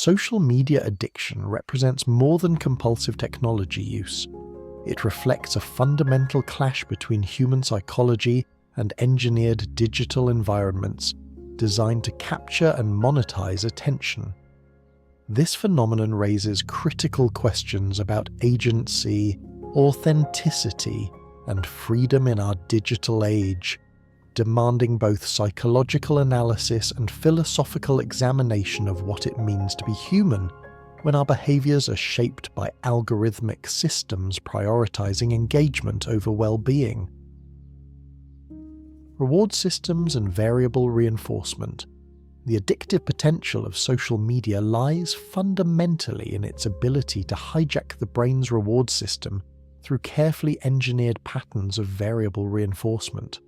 social media addiction represents more than compulsive technology use. It reflects a fundamental clash between human psychology and engineered digital environments designed to capture and monetize attention. This phenomenon raises critical questions about agency, authenticity, and freedom in our digital age, demanding both psychological analysis and philosophical examination of what it means to be human when our behaviors are shaped by algorithmic systems prioritizing engagement over well-being. Reward systems and variable reinforcement. The addictive potential of social media lies fundamentally in its ability to hijack the brain's reward system through carefully engineered patterns of variable reinforcement.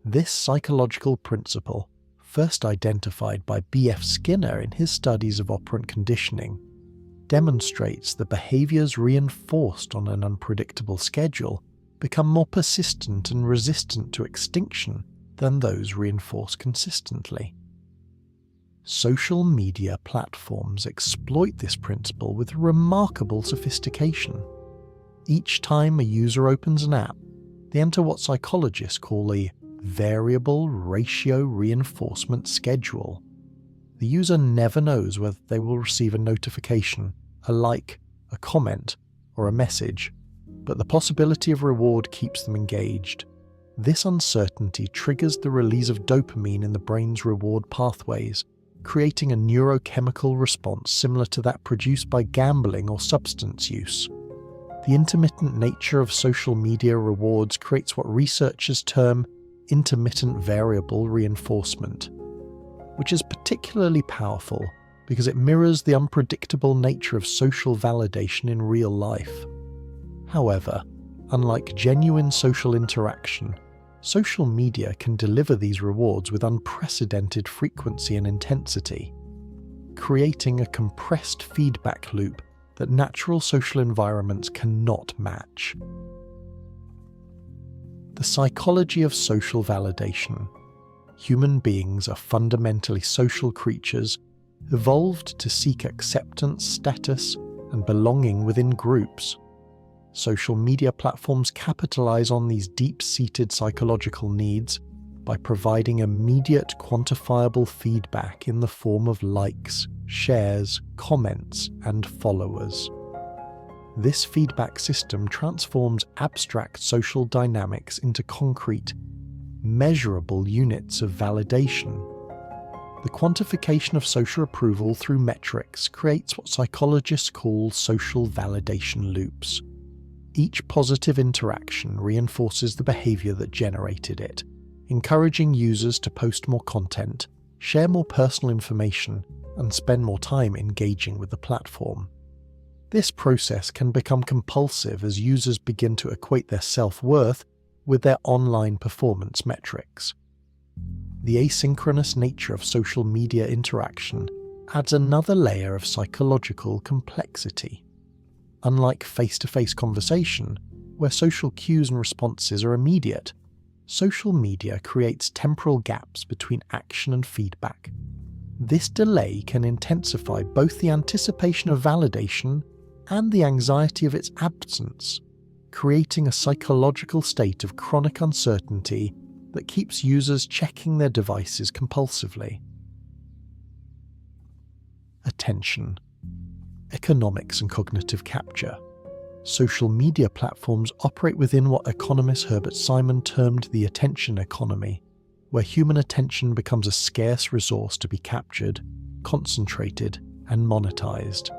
This psychological principle, first identified by B.F. Skinner in his studies of operant conditioning, demonstrates that behaviors reinforced on an unpredictable schedule become more persistent and resistant to extinction than those reinforced consistently. Social media platforms exploit this principle with remarkable sophistication. Each time a user opens an app, they enter what psychologists call a variable ratio reinforcement schedule. The user never knows whether they will receive a notification, a like, a comment, or a message, but the possibility of reward keeps them engaged. This uncertainty triggers the release of dopamine in the brain's reward pathways, creating a neurochemical response similar to that produced by gambling or substance use. The intermittent nature of social media rewards creates what researchers term intermittent variable reinforcement, which is particularly powerful because it mirrors the unpredictable nature of social validation in real life. However, unlike genuine social interaction, social media can deliver these rewards with unprecedented frequency and intensity, creating a compressed feedback loop that natural social environments cannot match. The psychology of social validation. Human beings are fundamentally social creatures, evolved to seek acceptance, status, and belonging within groups. Social media platforms capitalize on these deep-seated psychological needs by providing immediate quantifiable feedback in the form of likes, shares, comments, and followers. This feedback system transforms abstract social dynamics into concrete, measurable units of validation. The quantification of social approval through metrics creates what psychologists call social validation loops. Each positive interaction reinforces the behavior that generated it, encouraging users to post more content, share more personal information, and spend more time engaging with the platform. This process can become compulsive as users begin to equate their self-worth with their online performance metrics. The asynchronous nature of social media interaction adds another layer of psychological complexity. Unlike face-to-face conversation, where social cues and responses are immediate, social media creates temporal gaps between action and feedback. This delay can intensify both the anticipation of validation and the anxiety of its absence, creating a psychological state of chronic uncertainty that keeps users checking their devices compulsively. Attention. Economics and cognitive capture. Social media platforms operate within what economist Herbert Simon termed the attention economy, where human attention becomes a scarce resource to be captured, concentrated, and monetized.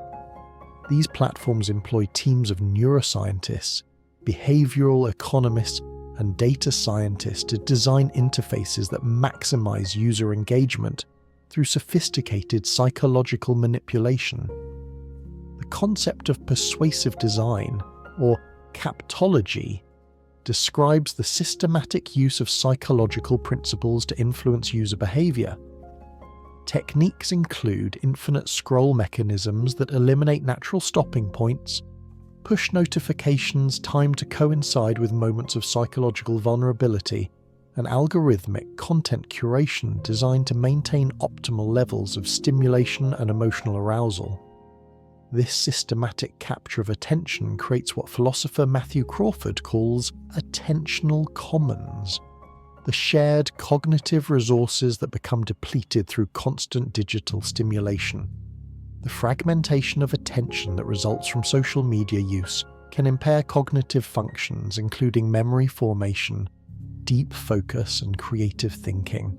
These platforms employ teams of neuroscientists, behavioral economists, and data scientists to design interfaces that maximize user engagement through sophisticated psychological manipulation. The concept of persuasive design, or captology, describes the systematic use of psychological principles to influence user behavior. Techniques include infinite scroll mechanisms that eliminate natural stopping points, push notifications timed to coincide with moments of psychological vulnerability, an algorithmic content curation designed to maintain optimal levels of stimulation and emotional arousal. This systematic capture of attention creates what philosopher Matthew Crawford calls attentional commons, the shared cognitive resources that become depleted through constant digital stimulation. The fragmentation of attention that results from social media use can impair cognitive functions including memory formation, deep focus, and creative thinking,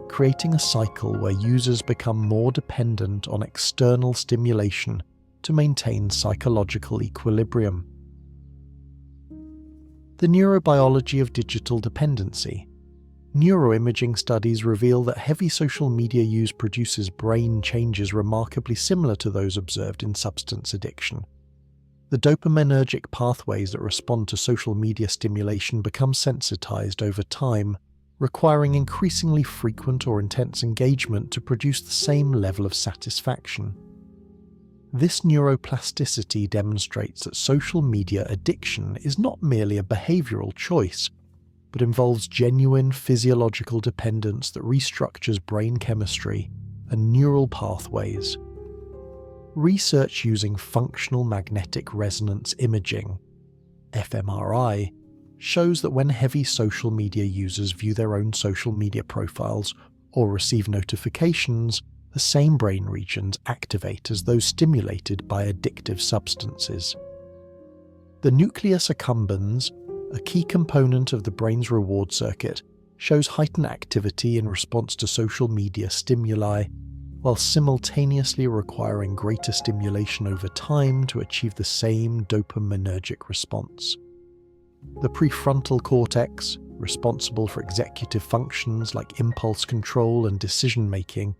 creating a cycle where users become more dependent on external stimulation to maintain psychological equilibrium. The neurobiology of digital dependency. Neuroimaging studies reveal that heavy social media use produces brain changes remarkably similar to those observed in substance addiction. The dopaminergic pathways that respond to social media stimulation become sensitized over time, requiring increasingly frequent or intense engagement to produce the same level of satisfaction. This neuroplasticity demonstrates that social media addiction is not merely a behavioral choice, but involves genuine physiological dependence that restructures brain chemistry and neural pathways. Research using functional magnetic resonance imaging, fMRI, shows that when heavy social media users view their own social media profiles or receive notifications, the same brain regions activate as those stimulated by addictive substances. The nucleus accumbens, a key component of the brain's reward circuit, shows heightened activity in response to social media stimuli, while simultaneously requiring greater stimulation over time to achieve the same dopaminergic response. The prefrontal cortex, responsible for executive functions like impulse control and decision-making,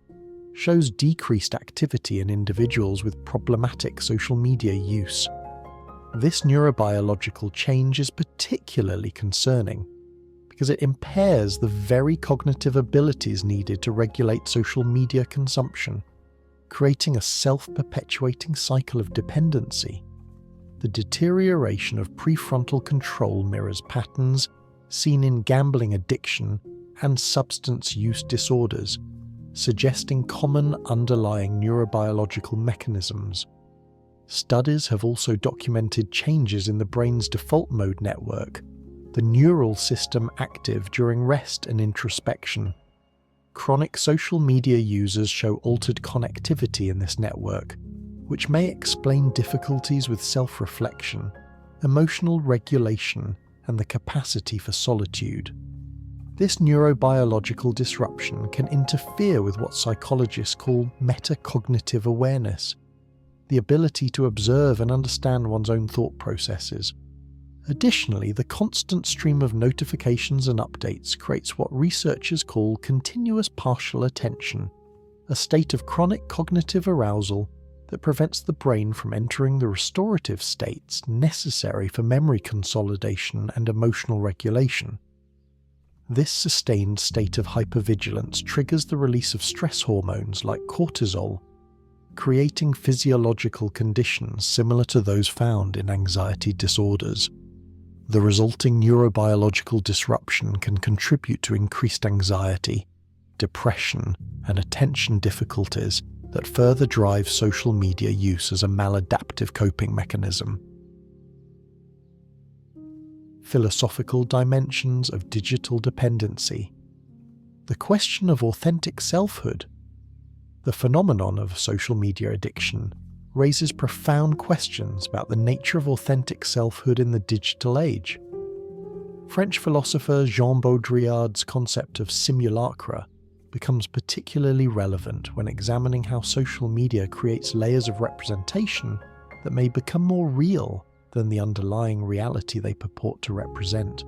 shows decreased activity in individuals with problematic social media use. This neurobiological change is particularly concerning because it impairs the very cognitive abilities needed to regulate social media consumption, creating a self-perpetuating cycle of dependency. The deterioration of prefrontal control mirrors patterns seen in gambling addiction and substance use disorders, suggesting common underlying neurobiological mechanisms. Studies have also documented changes in the brain's default mode network, the neural system active during rest and introspection. Chronic social media users show altered connectivity in this network, which may explain difficulties with self-reflection, emotional regulation, and the capacity for solitude. This neurobiological disruption can interfere with what psychologists call metacognitive awareness, the ability to observe and understand one's own thought processes. Additionally, the constant stream of notifications and updates creates what researchers call continuous partial attention, a state of chronic cognitive arousal that prevents the brain from entering the restorative states necessary for memory consolidation and emotional regulation. This sustained state of hypervigilance triggers the release of stress hormones like cortisol, creating physiological conditions similar to those found in anxiety disorders. The resulting neurobiological disruption can contribute to increased anxiety, depression, and attention difficulties that further drive social media use as a maladaptive coping mechanism. Philosophical dimensions of digital dependency. The question of authentic selfhood. The phenomenon of social media addiction raises profound questions about the nature of authentic selfhood in the digital age. French philosopher Jean Baudrillard's concept of simulacra becomes particularly relevant when examining how social media creates layers of representation that may become more real than the underlying reality they purport to represent.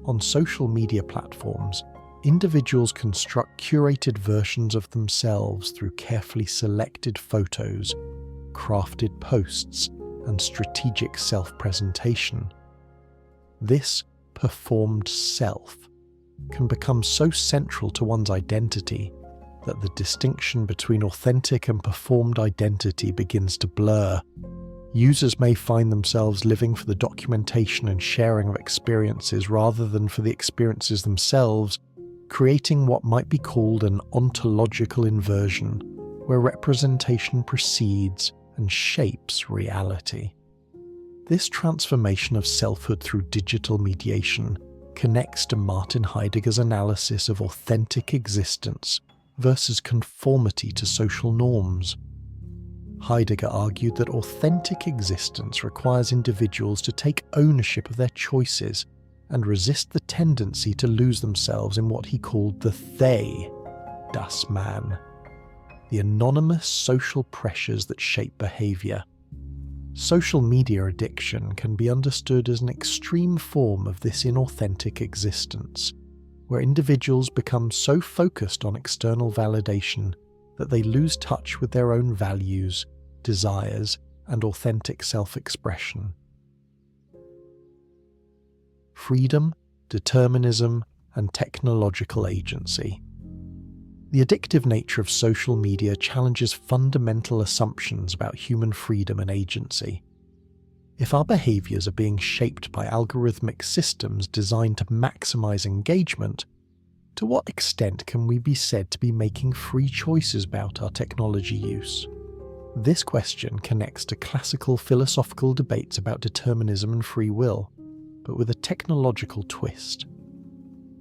On social media platforms, individuals construct curated versions of themselves through carefully selected photos, crafted posts, and strategic self-presentation. This performed self can become so central to one's identity that the distinction between authentic and performed identity begins to blur. Users may find themselves living for the documentation and sharing of experiences rather than for the experiences themselves, creating what might be called an ontological inversion, where representation precedes and shapes reality. This transformation of selfhood through digital mediation connects to Martin Heidegger's analysis of authentic existence versus conformity to social norms. Heidegger argued that authentic existence requires individuals to take ownership of their choices and resist the tendency to lose themselves in what he called the they, das Man, the anonymous social pressures that shape behaviour. Social media addiction can be understood as an extreme form of this inauthentic existence, where individuals become so focused on external validation that they lose touch with their own values, desires, and authentic self-expression. Freedom, determinism, and technological agency. The addictive nature of social media challenges fundamental assumptions about human freedom and agency. If our behaviours are being shaped by algorithmic systems designed to maximise engagement, to what extent can we be said to be making free choices about our technology use? This question connects to classical philosophical debates about determinism and free will, but with a technological twist.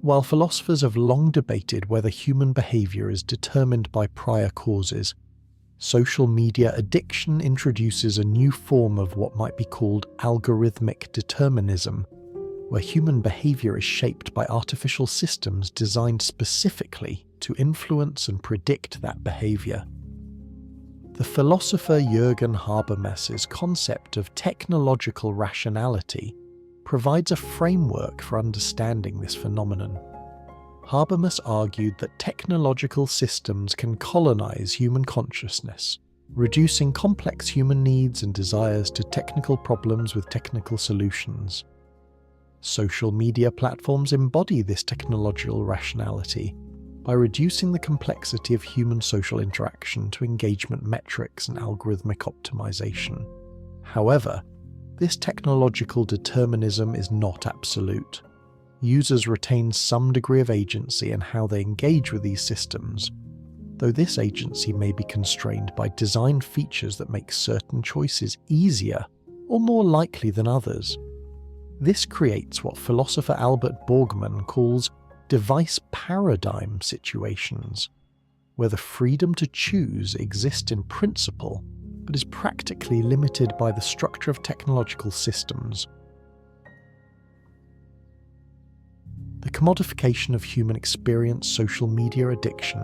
While philosophers have long debated whether human behaviour is determined by prior causes, social media addiction introduces a new form of what might be called algorithmic determinism, where human behaviour is shaped by artificial systems designed specifically to influence and predict that behaviour. The philosopher Jürgen Habermas's concept of technological rationality provides a framework for understanding this phenomenon. Habermas argued that technological systems can colonize human consciousness, reducing complex human needs and desires to technical problems with technical solutions. Social media platforms embody this technological rationality by reducing the complexity of human social interaction to engagement metrics and algorithmic optimization. However, this technological determinism is not absolute. Users retain some degree of agency in how they engage with these systems, though this agency may be constrained by design features that make certain choices easier or more likely than others. This creates what philosopher Albert Borgman calls device paradigm situations, where the freedom to choose exists in principle but is practically limited by the structure of technological systems. The commodification of human experience social media addiction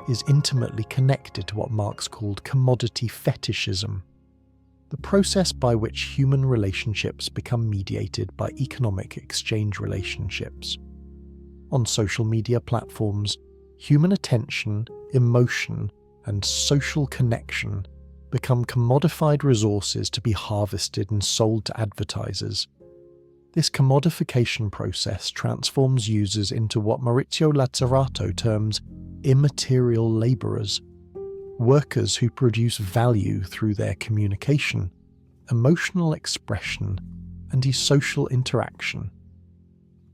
is intimately connected to what Marx called commodity fetishism, the process by which human relationships become mediated by economic exchange relationships. On social media platforms, human attention, emotion, and social connection become commodified resources to be harvested and sold to advertisers. This commodification process transforms users into what Maurizio Lazzarato terms immaterial labourers, workers who produce value through their communication, emotional expression, and social interaction.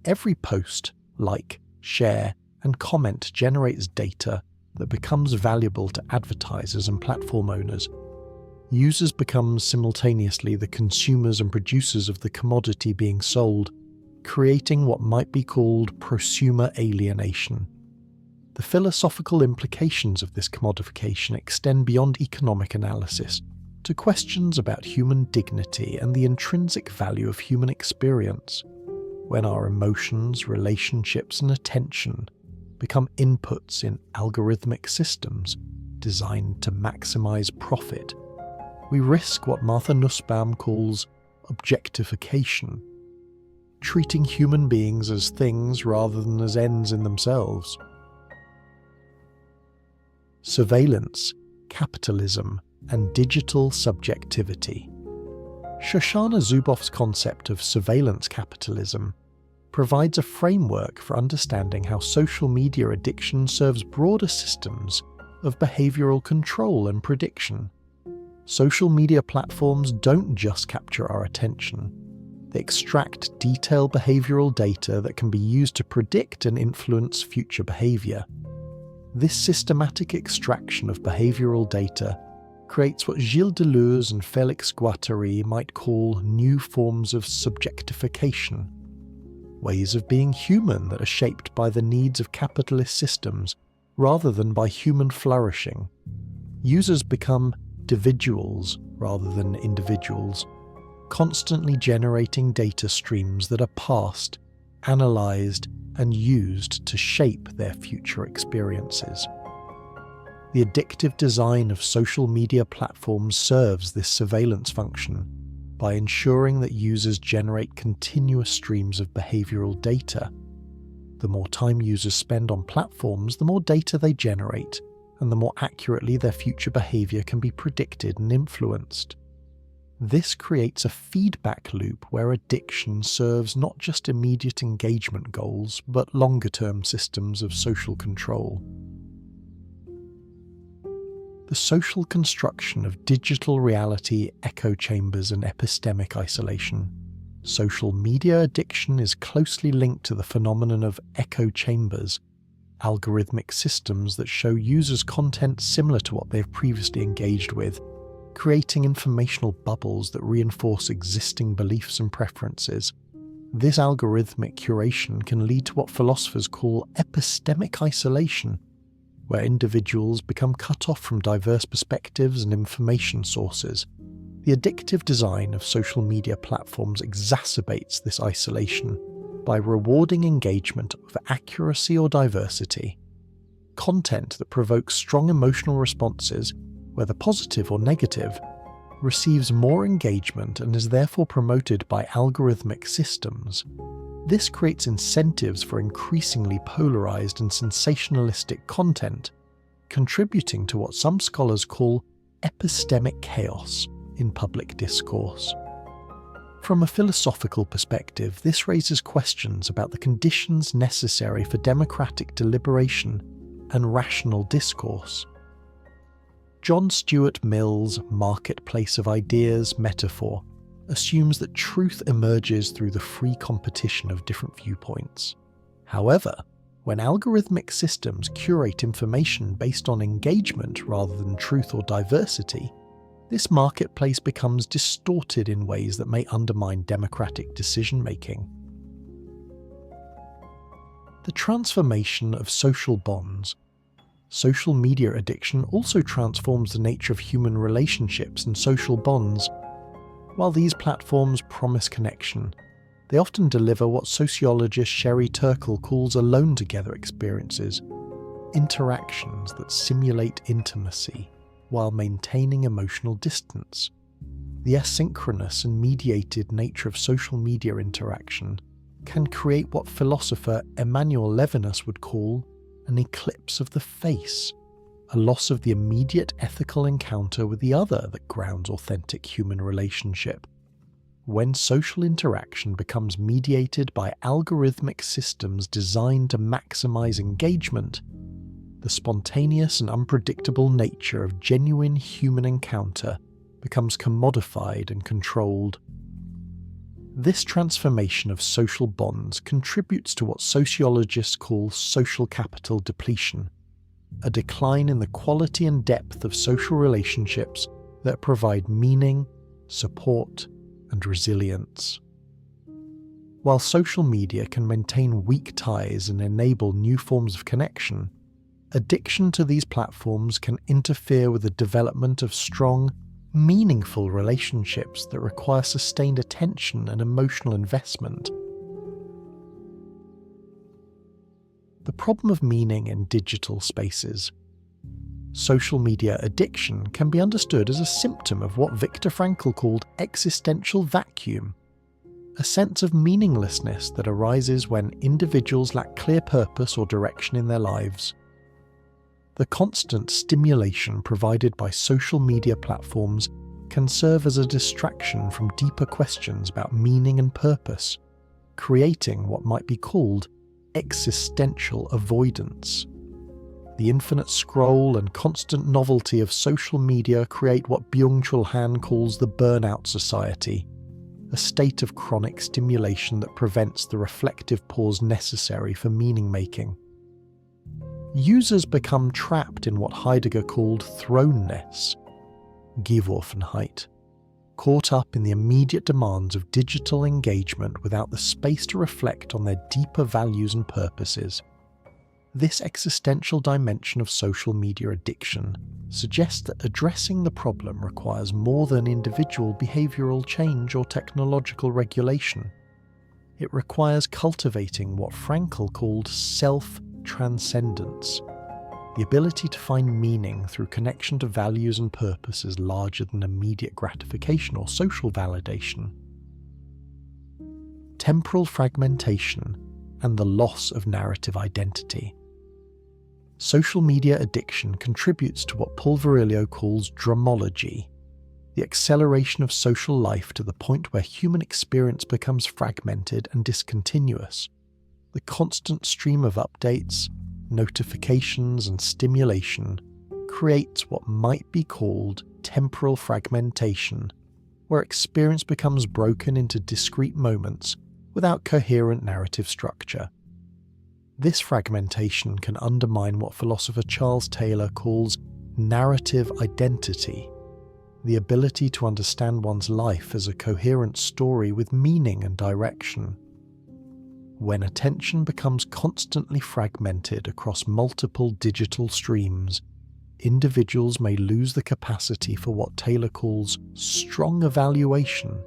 Every post, like, share, and comment generates data that becomes valuable to advertisers and platform owners. Users become simultaneously the consumers and producers of the commodity being sold, creating what might be called prosumer alienation. The philosophical implications of this commodification extend beyond economic analysis to questions about human dignity and the intrinsic value of human experience. When our emotions, relationships, and attention become inputs in algorithmic systems designed to maximize profit, we risk what Martha Nussbaum calls objectification, treating human beings as things rather than as ends in themselves. Surveillance, capitalism, and digital subjectivity. Shoshana Zuboff's concept of surveillance capitalism provides a framework for understanding how social media addiction serves broader systems of behavioral control and prediction. social media platforms don't just capture our attention. They extract detailed behavioral data that can be used to predict and influence future behavior. This systematic extraction of behavioral data creates what Gilles Deleuze and Félix Guattari might call new forms of subjectification, ways of being human that are shaped by the needs of capitalist systems rather than by human flourishing. Users become individuals rather than individuals, constantly generating data streams that are parsed, analysed, and used to shape their future experiences. The addictive design of social media platforms serves this surveillance function by ensuring that users generate continuous streams of behavioural data. The more time users spend on platforms, the more data they generate, and the more accurately their future behaviour can be predicted and influenced. This creates a feedback loop where addiction serves not just immediate engagement goals, but longer-term systems of social control. The social construction of digital reality echo chambers and epistemic isolation. Social media addiction is closely linked to the phenomenon of echo chambers, algorithmic systems that show users content similar to what they've previously engaged with, creating informational bubbles that reinforce existing beliefs and preferences. This algorithmic curation can lead to what philosophers call epistemic isolation, where individuals become cut off from diverse perspectives and information sources. The addictive design of social media platforms exacerbates this isolation by rewarding engagement of accuracy or diversity. Content that provokes strong emotional responses, whether positive or negative, receives more engagement and is therefore promoted by algorithmic systems. This creates incentives for increasingly polarized and sensationalistic content, contributing to what some scholars call epistemic chaos in public discourse. From a philosophical perspective, this raises questions about the conditions necessary for democratic deliberation and rational discourse. John Stuart Mill's marketplace of ideas metaphor assumes that truth emerges through the free competition of different viewpoints. However, when algorithmic systems curate information based on engagement rather than truth or diversity, this marketplace becomes distorted in ways that may undermine democratic decision-making. The transformation of social bonds. Social media addiction also transforms the nature of human relationships and social bonds. While these platforms promise connection, they often deliver what sociologist Sherry Turkle calls alone-together experiences, interactions that simulate intimacy while maintaining emotional distance. The asynchronous and mediated nature of social media interaction can create what philosopher Emmanuel Levinas would call an eclipse of the face, a loss of the immediate ethical encounter with the other that grounds authentic human relationship. When social interaction becomes mediated by algorithmic systems designed to maximize engagement, the spontaneous and unpredictable nature of genuine human encounter becomes commodified and controlled. This transformation of social bonds contributes to what sociologists call social capital depletion, a decline in the quality and depth of social relationships that provide meaning, support, and resilience. While social media can maintain weak ties and enable new forms of connection, addiction to these platforms can interfere with the development of strong, meaningful relationships that require sustained attention and emotional investment. The problem of meaning in digital spaces. Social media addiction can be understood as a symptom of what Viktor Frankl called existential vacuum, a sense of meaninglessness that arises when individuals lack clear purpose or direction in their lives. The constant stimulation provided by social media platforms can serve as a distraction from deeper questions about meaning and purpose, creating what might be called existential avoidance. The infinite scroll and constant novelty of social media create what Byung-Chul Han calls the burnout society, a state of chronic stimulation that prevents the reflective pause necessary for meaning-making. Users become trapped in what Heidegger called thrownness, Geworfenheit, caught up in the immediate demands of digital engagement without the space to reflect on their deeper values and purposes. This existential dimension of social media addiction suggests that addressing the problem requires more than individual behavioral change or technological regulation. It requires cultivating what Frankl called self-transcendence, the ability to find meaning through connection to values and purposes larger than immediate gratification or social validation. Temporal fragmentation and the loss of narrative identity. Social media addiction contributes to what Paul Virilio calls dramology, the acceleration of social life to the point where human experience becomes fragmented and discontinuous. The constant stream of updates, notifications, and stimulation creates what might be called temporal fragmentation, where experience becomes broken into discrete moments without coherent narrative structure. This fragmentation can undermine what philosopher Charles Taylor calls narrative identity, the ability to understand one's life as a coherent story with meaning and direction. When attention becomes constantly fragmented across multiple digital streams, individuals may lose the capacity for what Taylor calls strong evaluation,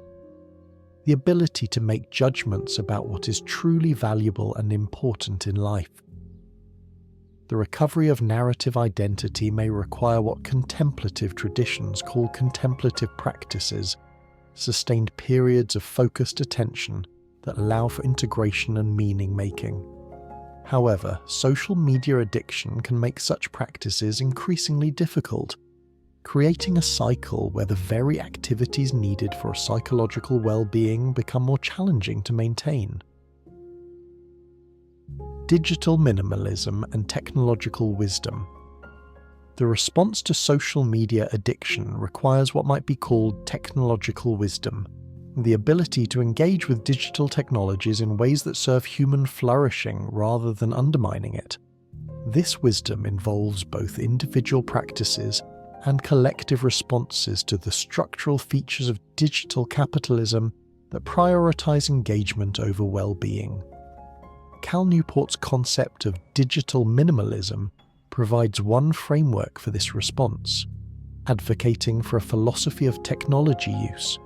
the ability to make judgments about what is truly valuable and important in life. The recovery of narrative identity may require what contemplative traditions call contemplative practices, sustained periods of focused attention that allow for integration and meaning-making. However, social media addiction can make such practices increasingly difficult, creating a cycle where the very activities needed for psychological well-being become more challenging to maintain. Digital minimalism and technological wisdom. The response to social media addiction requires what might be called technological wisdom, the ability to engage with digital technologies in ways that serve human flourishing rather than undermining it. This wisdom involves both individual practices and collective responses to the structural features of digital capitalism that prioritize engagement over well-being. Cal Newport's concept of digital minimalism provides one framework for this response, advocating for a philosophy of technology use,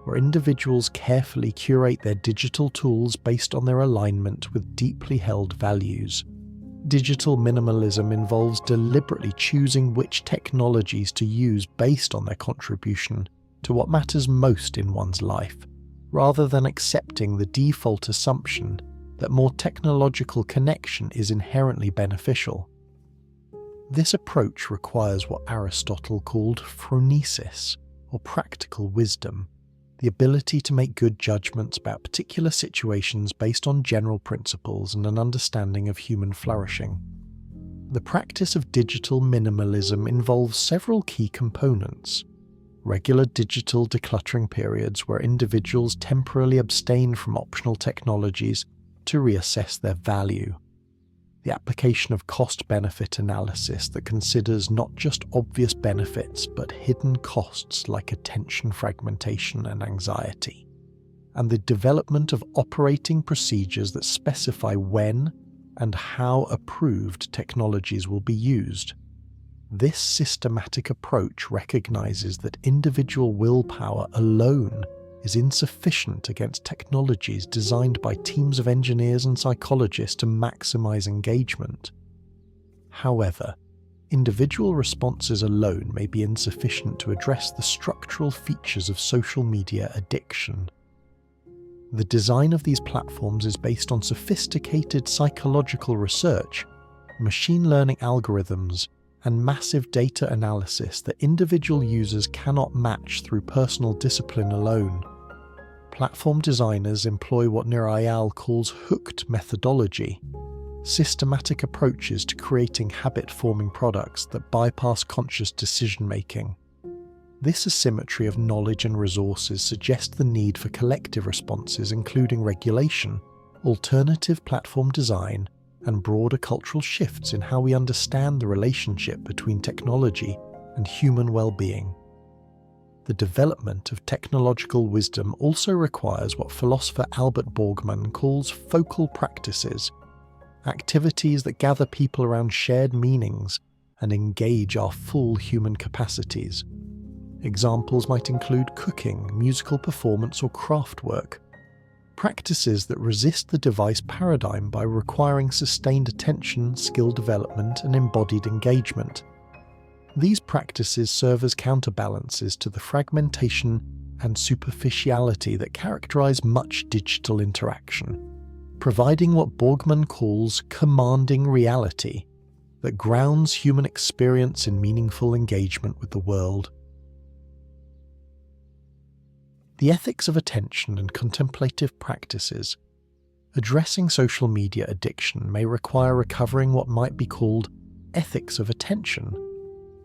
where individuals carefully curate their digital tools based on their alignment with deeply held values. Digital minimalism involves deliberately choosing which technologies to use based on their contribution to what matters most in one's life, rather than accepting the default assumption that more technological connection is inherently beneficial. This approach requires what Aristotle called phronesis, or practical wisdom, the ability to make good judgments about particular situations based on general principles and an understanding of human flourishing. The practice of digital minimalism involves several key components: regular digital decluttering periods where individuals temporarily abstain from optional technologies to reassess their value, the application of cost-benefit analysis that considers not just obvious benefits but hidden costs like attention fragmentation and anxiety, and the development of operating procedures that specify when and how approved technologies will be used. This systematic approach recognizes that individual willpower alone is insufficient against technologies designed by teams of engineers and psychologists to maximize engagement. However, individual responses alone may be insufficient to address the structural features of social media addiction. The design of these platforms is based on sophisticated psychological research, machine learning algorithms, and massive data analysis that individual users cannot match through personal discipline alone. Platform designers employ what Nir Eyal calls hooked methodology, systematic approaches to creating habit-forming products that bypass conscious decision-making. This asymmetry of knowledge and resources suggests the need for collective responses, including regulation, alternative platform design, and broader cultural shifts in how we understand the relationship between technology and human well-being. The development of technological wisdom also requires what philosopher Albert Borgman calls focal practices, activities that gather people around shared meanings and engage our full human capacities. Examples might include cooking, musical performance, or craft work. Practices that resist the device paradigm by requiring sustained attention, skill development, and embodied engagement. These practices serve as counterbalances to the fragmentation and superficiality that characterize much digital interaction, providing what Borgman calls commanding reality that grounds human experience in meaningful engagement with the world. The ethics of attention and contemplative practices. Addressing social media addiction may require recovering what might be called ethics of attention,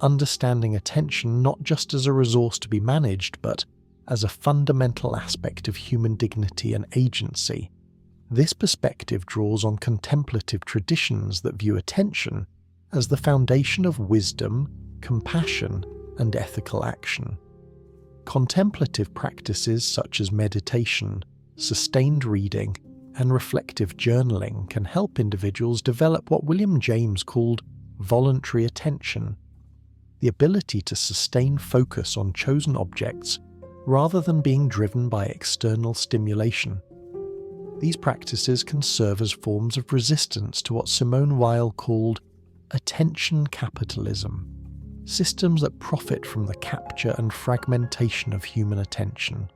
understanding attention not just as a resource to be managed, but as a fundamental aspect of human dignity and agency. This perspective draws on contemplative traditions that view attention as the foundation of wisdom, compassion, and ethical action. Contemplative practices such as meditation, sustained reading, and reflective journaling can help individuals develop what William James called voluntary attention, the ability to sustain focus on chosen objects rather than being driven by external stimulation. These practices can serve as forms of resistance to what Simone Weil called attention capitalism, systems that profit from the capture and fragmentation of human attention.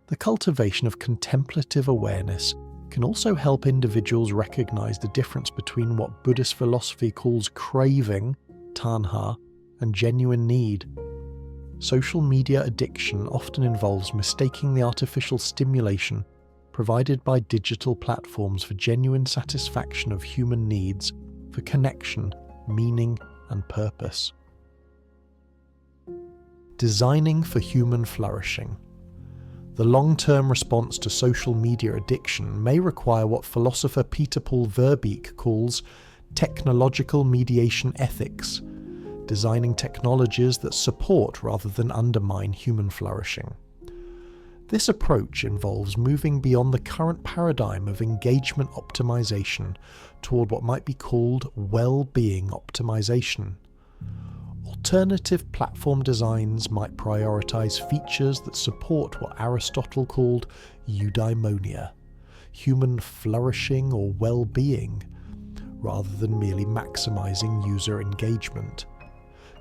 The cultivation of contemplative awareness can also help individuals recognize the difference between what Buddhist philosophy calls craving, tanha, and genuine need. Social media addiction often involves mistaking the artificial stimulation provided by digital platforms for genuine satisfaction of human needs for connection, meaning, and purpose. Designing for human flourishing. The long-term response to social media addiction may require what philosopher Peter Paul Verbeek calls technological mediation ethics, designing technologies that support rather than undermine human flourishing. This approach involves moving beyond the current paradigm of engagement optimization toward what might be called well-being optimization. Alternative platform designs might prioritize features that support what Aristotle called eudaimonia, human flourishing or well-being, rather than merely maximizing user engagement.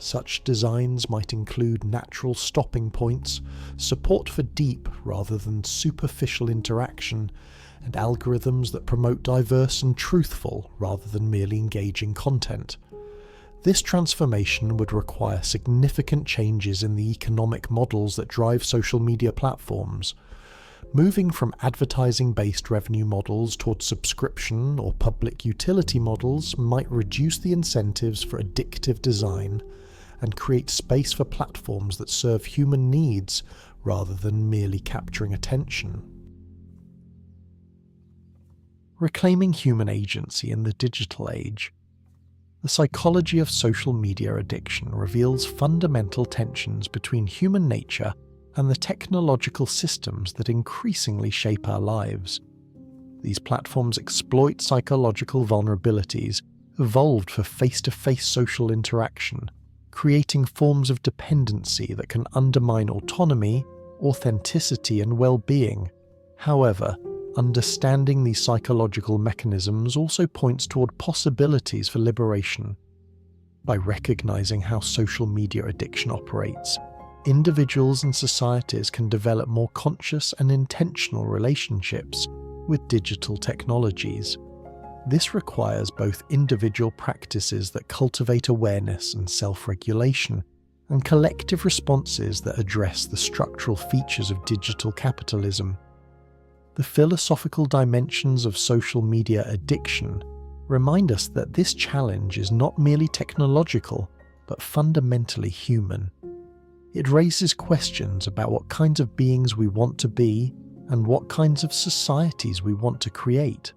Such designs might include natural stopping points, support for deep rather than superficial interaction, and algorithms that promote diverse and truthful rather than merely engaging content. This transformation would require significant changes in the economic models that drive social media platforms. Moving from advertising-based revenue models towards subscription or public utility models might reduce the incentives for addictive design and create space for platforms that serve human needs rather than merely capturing attention. Reclaiming human agency in the digital age. The psychology of social media addiction reveals fundamental tensions between human nature and the technological systems that increasingly shape our lives. These platforms exploit psychological vulnerabilities evolved for face-to-face social interaction, creating forms of dependency that can undermine autonomy, authenticity, and well-being. However, understanding these psychological mechanisms also points toward possibilities for liberation. By recognizing how social media addiction operates, individuals and societies can develop more conscious and intentional relationships with digital technologies. This requires both individual practices that cultivate awareness and self-regulation, and collective responses that address the structural features of digital capitalism. The philosophical dimensions of social media addiction remind us that this challenge is not merely technological, but fundamentally human. It raises questions about what kinds of beings we want to be and what kinds of societies we want to create.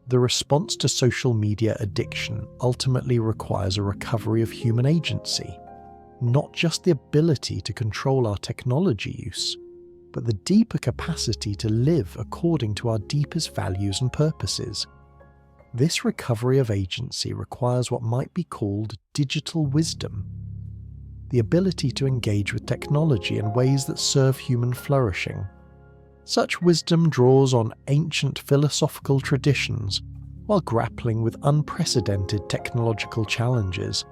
The response to social media addiction ultimately requires a recovery of human agency, not just the ability to control our technology use, but the deeper capacity to live according to our deepest values and purposes. This recovery of agency requires what might be called digital wisdom, the ability to engage with technology in ways that serve human flourishing. Such wisdom draws on ancient philosophical traditions while grappling with unprecedented technological challenges.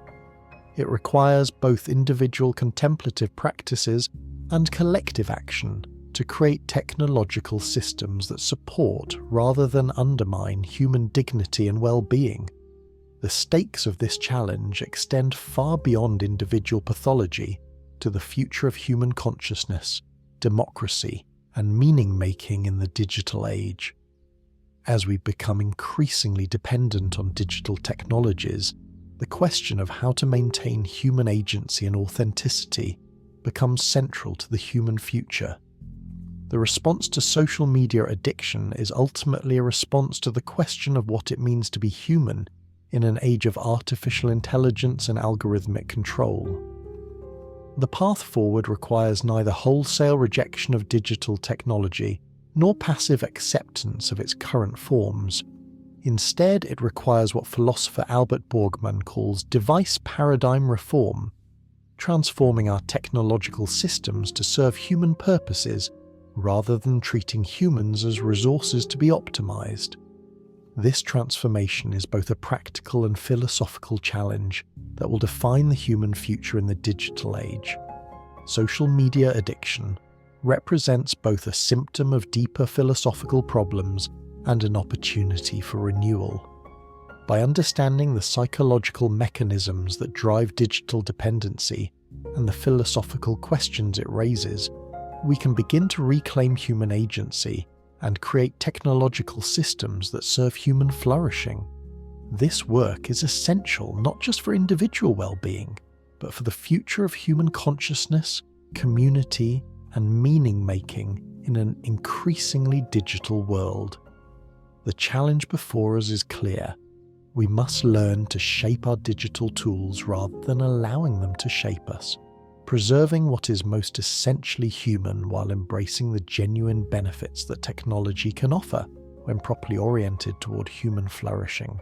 It requires both individual contemplative practices and collective action to create technological systems that support rather than undermine human dignity and well-being. The stakes of this challenge extend far beyond individual pathology to the future of human consciousness, democracy, and meaning-making in the digital age. As we become increasingly dependent on digital technologies, the question of how to maintain human agency and authenticity becomes central to the human future. The response to social media addiction is ultimately a response to the question of what it means to be human in an age of artificial intelligence and algorithmic control. The path forward requires neither wholesale rejection of digital technology nor passive acceptance of its current forms. Instead, it requires what philosopher Albert Borgman calls device paradigm reform, transforming our technological systems to serve human purposes rather than treating humans as resources to be optimized. This transformation is both a practical and philosophical challenge that will define the human future in the digital age. Social media addiction represents both a symptom of deeper philosophical problems and an opportunity for renewal. By understanding the psychological mechanisms that drive digital dependency and the philosophical questions it raises, we can begin to reclaim human agency and create technological systems that serve human flourishing. This work is essential not just for individual well-being, but for the future of human consciousness, community, and meaning-making in an increasingly digital world. The challenge before us is clear. We must learn to shape our digital tools rather than allowing them to shape us, preserving what is most essentially human while embracing the genuine benefits that technology can offer when properly oriented toward human flourishing.